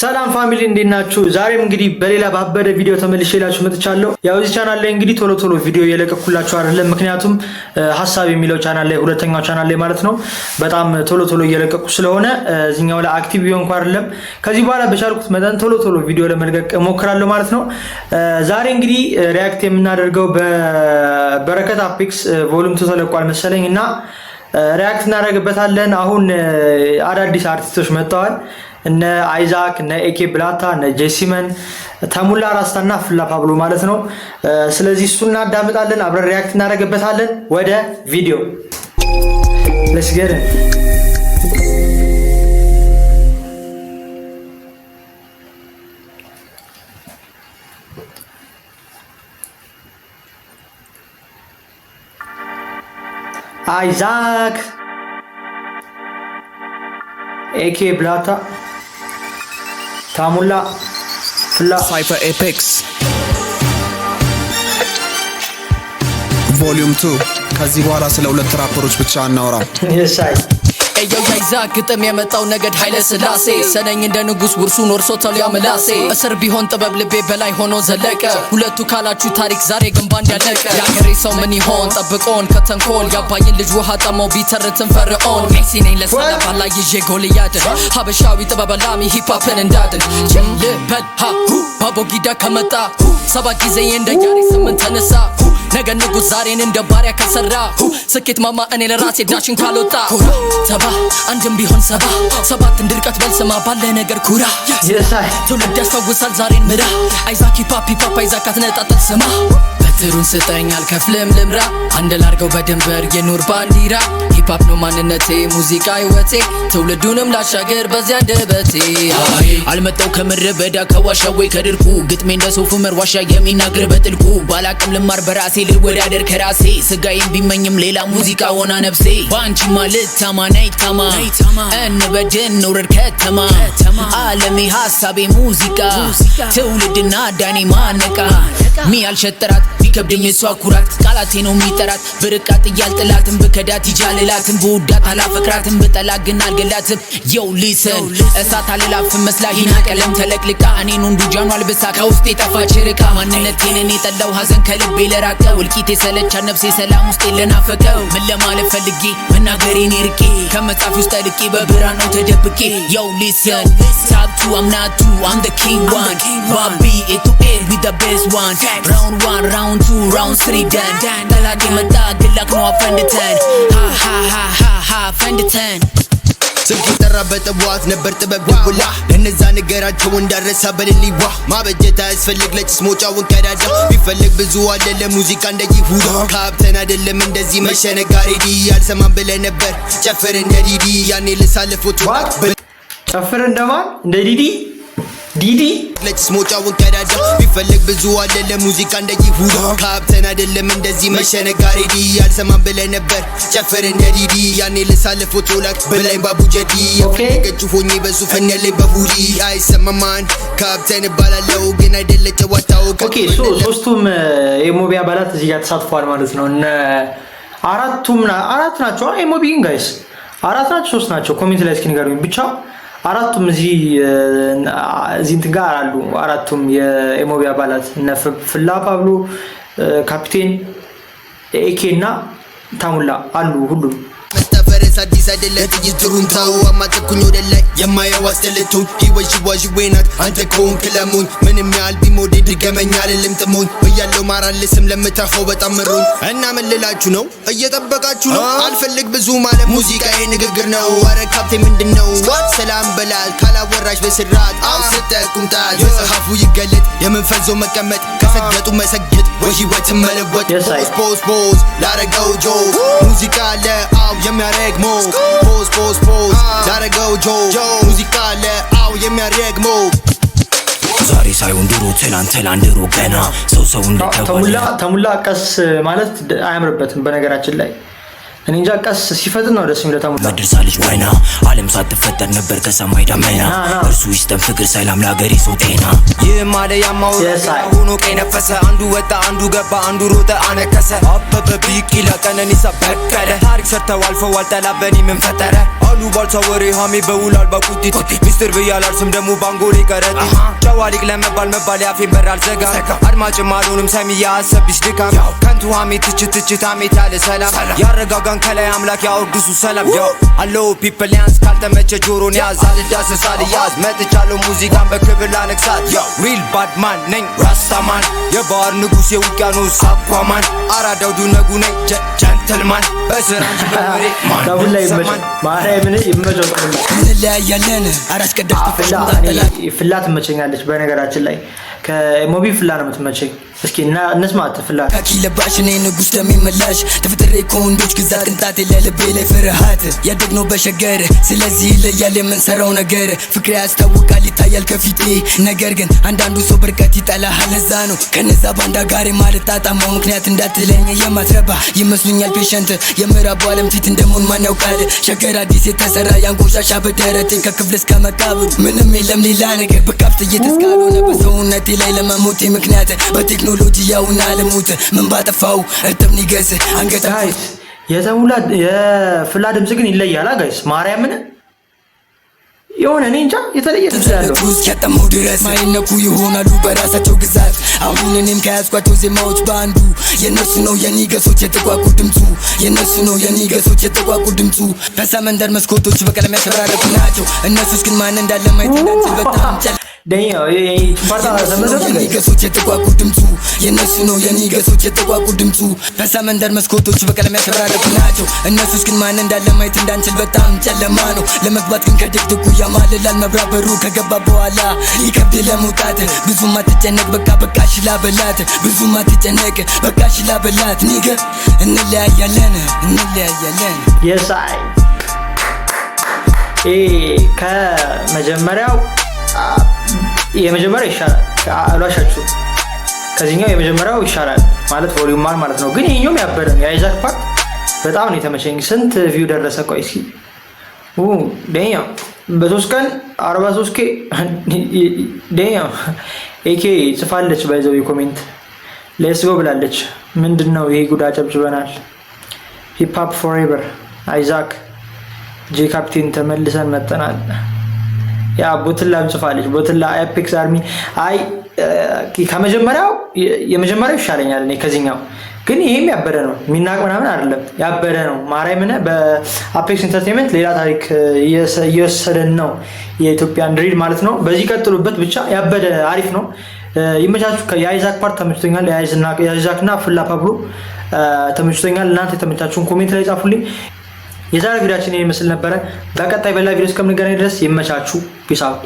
ሰላም ፋሚሊ እንዴት ናችሁ? ዛሬም እንግዲህ በሌላ ባበደ ቪዲዮ ተመልሼላችሁ መጥቻለሁ። ያው እዚህ ቻናል ላይ እንግዲህ ቶሎ ቪዲዮ እየለቀኩላችሁ አይደለም፣ ምክንያቱም ሐሳብ የሚለው ቻናል ላይ ሁለተኛው ቻናል ላይ ማለት ነው በጣም ቶሎ እየለቀኩ ስለሆነ እዚህኛው ላይ አክቲቭ ይሆንኩ አይደለም። ከዚህ በኋላ በቻልኩት መጠን ቶሎ ቪዲዮ ለመልቀቅ እሞክራለሁ ማለት ነው። ዛሬ እንግዲህ ሪያክት የምናደርገው በበረከት አፔክስ ቮሉም 2 ተለቋል መሰለኝ እና ሪያክት እናደርግበታለን። አሁን አዳዲስ አርቲስቶች መጥተዋል። እነ አይዛክ እነ ኤኬ ብላታ እነ ጄሲመን ተሙላ ራስታና ፍላ ፓብሎ ማለት ነው። ስለዚህ እሱን እናዳምጣለን፣ አብረን ሪያክት እናደርግበታለን። ወደ ቪዲዮ let's get it። አይዛክ ኤኬ ብላታ ታሙላ ፍላ ሳይፈር ኤፔክስ ቮሊዩም 2 ከዚህ በኋላ ስለ ሁለት ራፐሮች ብቻ እናወራም። የሳይ ኤዮው አይዛክ ግጥም የመጣው ነገድ ኃይለ ስላሴ ሰነኝ እንደ ንጉስ ውርሱን ወርሶታል ያመላሴ እስር ቢሆን ጥበብ ልቤ በላይ ሆኖ ዘለቀ ሁለቱ ካላችሁ ታሪክ ዛሬ ግን ባንድ ያለቀ ያገሬ ሰው ምን ይሆን ጠብቆን ከተንኮል ያባይን ልጅ ውሃ ጠማው ቢተርትን ፈርዖን ሜሲ ነኝ ለሰላ ባላ ይዤ ጎልያድ ሀበሻዊ ጥበብ ላሚ ሂፕሆፕን እንዳድን ልበል ሃሁ ባቦጊዳ ከመጣ ሰባት ጊዜ እንደ ያሬ ስምንት ተነሳ ነገ ንጉስ ዛሬን እንደ ባሪያ ከሰራ ስኬት ማማ እኔ ለራሴ ዳሽን ካልወጣ ሰባ አንድም ቢሆን ሰባት እንድርቀት በልስማ ባለ ነገር ኩራ ትውልድ ያስታውሳል ዛሬን ምራ አይዛክ ሂፕሆፕ አይዛክ አትነጣጥል ስማ በትሩን ስጠኝ አልከፍልም ልምራ አንድ ላርገው በድንበር የኑር ባንዲራ ሂፕሆፕ ነው ማንነቴ ሙዚቃ ህይወቴ ትውልዱንም ላሻገር በዚያ አንደበቴ አልመጣው ከምድረ በዳ ከዋሻው ወይ ከድርቁ ግጥሜ እንደ ሶፍ ዑመር ዋሻ የሚናገር በጥልቁ ባላቅም ልማር በራሴ ልወዳደር ከራሴ ስጋዬን ቢመኝም ሌላ ሙዚቃ ሆና ነፍሴ ባንቺ ማለት ታማናይ ታማ እንበድን ኑር ከተማ ዓለሜ ሐሳቤ ሙዚቃ ትውልድና ዳኔ ማነቃ ሚያልሸጥራት ቢከብደኝ እሷ ኩራት ቃላቴ ነው ሚጠራት ብርቃት እያልጥላትም በከዳት ይጃልላትም በውዳት አላፈቅራትም በጠላት ግን አልገላትም ዮ ሊሰን እሳት አልላፍም መስላሂና ቀለም ተለቅልቃ እኔን ወንዱ ጃኗ አልብሳ ከውስጤ ጠፋች ርቃ ማንነቴን እኔ ጠላው ሐዘን ከልቤ ለራቀው እልቂቴ ሰለቻ ነፍሴ ሰላም ውስጤ ለናፈቀው ምን ለማለት ፈልጌ መናገሬን ርቄ ከመጻፍ ውስጥ ልቄ በብርሃን ነው ተደብቄ ዮ ሊሰን ታፕ ቱ I'm not two I'm the king one Bobby it to it with the best one round 1 round 2 round 3 done ጠላቴ መጣ ግላክ ነው አፈንድተን ha ፈንድተን ስልክ ጠራበት በዋት ነበር ጥበብ ደውላ ለነዛ ነገራቸው እንዳረሳ በልሊዋ ማበጀት አያስፈልግ ለጭስ ሞጫውን ቀዳዳ ቢፈልግ ብዙ አለ ለሙዚቃ እንደ ይሁዳ ካብተን አይደለም እንደዚህ መሸነጋሪ ዲ አልሰማም ብለ ነበር ጨፍር እንደ ዲዲ ያኔ ለሳለፎት ጨፍር እንደማን እንደ ዲዲ ለጭስ ሞጫውን ቀዳዳ ቢፈልግ ብዙ አለ ለሙዚቃ እንደ ይሁዳ ካብተን አይደለም እንደዚህ መሸነጋሪ ዲ አልሰማም ብለ ነበር ጨፍር እንደ ዲዲ ያኔ ለሳለፎት ላክ በላይ ባቡጀዲ ገጭ ሆኜ በዙፈን ያለኝ በቡሪ አይሰማማን ካብተን ባላለው ግን አይደለ ጨዋታው ኦኬ ሶስቱም የሞቢ አባላት እዚህ ጋር ተሳትፈዋል ማለት ነው። እነ አራት ናቸው የሞቢን ጋይስ አራት ናቸው ሶስት ናቸው ኮሜንት ላይ እስኪ ንገሩኝ ብቻ አራቱም እዚህ እንትን ጋር አሉ። አራቱም የኤሞቢ አባላት እነ ፍላ ፓብሎ ካፒቴን ኤኬ እና ታሙላ አሉ ሁሉም መስተፈረስ አዲስ አይደለም ትይዝሩን ታው አማተኩኝ ወደ ላይ የማየው አስተልቱ ህይወት ወይናት አንተ ኮን ክለሙኝ ምንም ያህል ቢሞዴ ድገመኛ ልምጥሙኝ በያለው ማራልስም ለምታፈው በጣም ምሩኝ እና ምን ልላችሁ ነው እየጠበቃችሁ ነው አልፈልግ ብዙ ማለት ሙዚቃ ንግግር ነው አረ ካፕቴ ምንድነው ሰላም በላል ካላወራሽ በስራት አውስተኩምታ የጸሐፉ ይገለጥ የመንፈዞ መቀመጥ ከሰገጡ መሰገጥ ወይ ህይወት መለወጥ ፖስ ላረገው ጆ ሙዚቃ ለአው የሚያረግ ሞ ፖስ ላረገው ጆ ሙዚቃ ለአው የሚያረግ ሞ ዛሬ ሳይሆን ድሮ ትናንት ላንድሮ ገና ሰው እንደተወለ ተሙላ ቀስ ማለት አያምርበትም በነገራችን ላይ እኔ እንጃ ቀስ ሲፈጥን ነው ደስ የሚለው ታሙላ መድረሳ ልጅ ወይና ዓለም ሳትፈጠር ነበር ከሰማይ ደመና እርሱ ይስጠን ፍቅር ሰላም ለሀገሬ ሰው ጤና ይህ ማለ ያማው ሆኖ ቀይ ነፈሰ አንዱ ወጣ አንዱ ገባ አንዱ ሮጠ አነከሰ አበበ ቢቂላ ቀነኒሳ በቀለ ታሪክ ሰርተው አልፈዋል ጠላት በኔ ምን ፈጠረ አሉ ባልታ ወሬ ሀሜ በውላል ባቁጢት ሚስጥር ብያላል ስም ደግሞ ባንጎሌ ቀረጢ ጨዋሊቅ ለመባል ያፌን በር አልዘጋ አድማጭም አልሆንም ሰሚ ያሰብሽ ድካም ከንቱ ሀሜ ትችት ሀሜት ያለ ሰላም ያረጋጋን ከላይ አምላክ ያወርድሱ ሰላም ያው አለው ፒፕል ያንስ ካልተመቸ ጆሮን ያዝ አልዳሰስ አልያዝ መጥቻለሁ ሙዚቃን በክብር ላነግሳት ያው ሪል ባድማን ነኝ ራስታማን የባህር ንጉሥ የውቅያኖስ አኳማን አራዳው ዱነጉ ነኝ ጀንትልማን በስራ እንጂ በወሬ ታሙላ ይመች ማርያምን ይመቸው እንለያያለን አራስ ቀደፍ ፍላት መቸኛለች በነገራችን ላይ ከሞቢ ፍላ ነው የምትመቸኝ እስኪ እና እንስማት ፍላ ካኪ ለባሽ ነኝ ንጉስ ደሚመላሽ ተፈጥሬ ከወንዶች ግዛት ቅንጣት ለልቤ ላይ ፍርሃት ያደግነው በሸገር ስለዚህ ይለያል የምንሰራው ነገር ፍቅሬ ያስታውቃል ይታያል ከፊቴ ነገር ግን አንዳንዱ ሰው በርቀት ይጠላሃል ለዛ ነው ከነዛ ባንዳ ጋር ማልጣጣመው ምክንያት እንዳትለኝ የማትረባ ይመስሉኛል ፔሸንት የምዕራቡ ዓለም ፊት እንደሞን ማን ያውቃል ሸገር አዲስ የተሰራ ያንቆሻሻ በደረቴ ከክፍል እስከ መቃብር ምንም የለም ሌላ ነገር በካፍት እየተስካልሆነ በሰውነቴ ላይ ለመሞቴ ምክንያት በቴክኖሎጂ ያውና ለሞት ምን ባጠፋው እርጥብ ንገስ አንገታ የተሙላ የፍላ ድምጽ ግን ይለያል ጋይስ ማርያምን የሆነ እኔ እንጃ የተለየ ድምጽ ያለው እስኪያጣመው ድረስ ማይነኩ ይሆናሉ በራሳቸው ግዛት አሁን እኔም ከያዝኳቸው ዜማዎች በአንዱ የነሱ ነው የኒገሶች የተቋቁ ድምጹ የነሱ ነው የኒገሶች የተቋቁ ድምጹ በሰመንደር መስኮቶች በቀለም ያሸበራረቁ ናቸው እነሱስ ግን ማን እንዳለ ማየት እንዳንችል በጣም ጨል ደኛው ፓርታ ተመዘረ የኒገሶች የተቋቁ ድምጹ የነሱ ነው የኒገሶች የተቋቁ ድምጹ በሰመንደር መስኮቶች በቀለም ያሸበራረቁ ናቸው እነሱስ ግን ማን እንዳለ ማየት እንዳንችል በጣም ጨለማ ነው ለመግባት ግን ከድቅድቁ ያማልላል መብራት በሩ ከገባ በኋላ ይከብድ ለመውጣት ብዙም አትጨነቅ በቃ ሽላ በላት ብዙም አትጨነቅ በቃ ሽላ በላት ኒገ እንለያያለን የሳይ ከመጀመሪያው የመጀመሪያው ይሻላል አሏሻችሁ ከዚህኛው የመጀመሪያው ይሻላል ማለት ቮሊዩም ማለት ነው ግን ይሄኛውም ያበደ ነው የአይዛክ ፓርት በጣም ነው የተመቸኝ ስንት ቪው ደረሰ ቆይ እስኪ ደኛው በ3 ቀን 43k ደኛው ኤኬ ጽፋለች ባይዘው ኮሜንት ሌትስ ጎ ብላለች ምንድነው ይሄ ጉዳ ጨብጭበናል ሂፕ ሆፕ ፎሬቨር አይዛክ ጄ ካፕቴን ተመልሰን መጠናል ያ ቦትላ ጽፋለች ቦትላ ኤፒክስ አርሚ አይ ከመጀመሪያው የመጀመሪያው ይሻለኛል እኔ ከዚህኛው ግን ይሄም ያበደ ነው ሚናቅ ምናምን አይደለም ያበደ ነው ማርያምን በአፔክስ ኢንተርቴይንመንት ሌላ ታሪክ እየወሰደን ነው የኢትዮጵያን ድሪል ማለት ነው በዚህ ቀጥሉበት ብቻ ያበደ አሪፍ ነው ይመቻችሁ የአይዛክ ፓርት ተመችቶኛል የአይዛክና ፍላ ፓብሎ ተመችቶኛል እናንተ የተመቻችሁን ኮሜንት ላይ ጻፉልኝ የዛሬ ቪዲዮአችን ይመስል ነበር በቀጣይ በሌላ ቪዲዮ እስከምንገናኝ ድረስ ይመቻችሁ ፒስ አውት